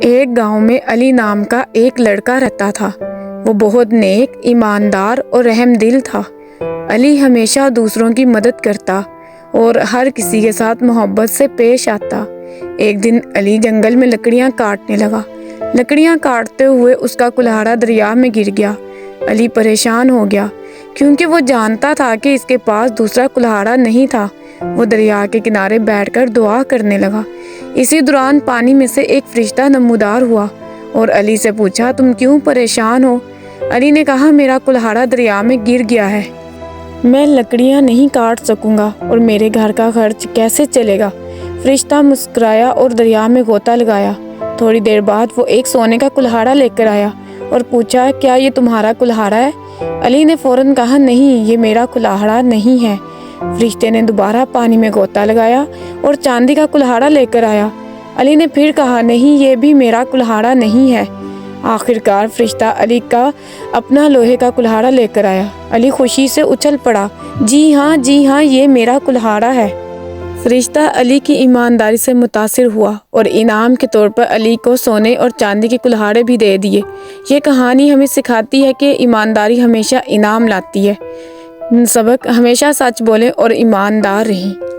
ایک گاؤں میں علی نام کا ایک لڑکا رہتا تھا۔ وہ بہت نیک، ایماندار اور رحم دل تھا۔ علی ہمیشہ دوسروں کی مدد کرتا اور ہر کسی کے ساتھ محبت سے پیش آتا۔ ایک دن علی جنگل میں لکڑیاں کاٹنے لگا۔ لکڑیاں کاٹتے ہوئے اس کا کلہاڑا دریا میں گر گیا۔ علی پریشان ہو گیا کیونکہ وہ جانتا تھا کہ اس کے پاس دوسرا کلہاڑا نہیں تھا۔ وہ دریا کے کنارے بیٹھ کر دعا کرنے لگا۔ اسی دوران پانی میں سے ایک فرشتہ نمودار ہوا اور علی سے پوچھا، تم کیوں پریشان ہو؟ علی نے کہا، میرا کلہاڑا دریا میں گر گیا ہے۔ میں لکڑیاں نہیں کاٹ سکوں گا اور میرے گھر کا خرچ کیسے چلے گا؟ فرشتہ مسکرایا اور دریا میں غوطہ لگایا۔ تھوڑی دیر بعد وہ ایک سونے کا کلہاڑا لے کر آیا اور پوچھا، کیا یہ تمہارا کلہاڑا ہے؟ علی نے فوراً کہا، نہیں، یہ میرا کلہاڑا نہیں ہے۔ فرشتے نے دوبارہ پانی میں غوطہ لگایا اور چاندی کا کلہاڑا لے کر آیا۔ علی نے پھر کہا، نہیں، یہ بھی میرا کلہاڑا نہیں ہے۔ آخرکار فرشتہ علی کا اپنا لوہے کا کلہاڑا لے کر آیا۔ علی خوشی سے اچھل پڑا، جی ہاں، یہ میرا کلہاڑا ہے۔ فرشتہ علی کی ایمانداری سے متاثر ہوا اور انعام کے طور پر علی کو سونے اور چاندی کے کلہاڑے بھی دے دیے۔ یہ کہانی ہمیں سکھاتی ہے کہ ایمانداری ہمیشہ انعام لاتی ہے۔ سبق: ہمیشہ سچ بولیں اور ایماندار رہیں۔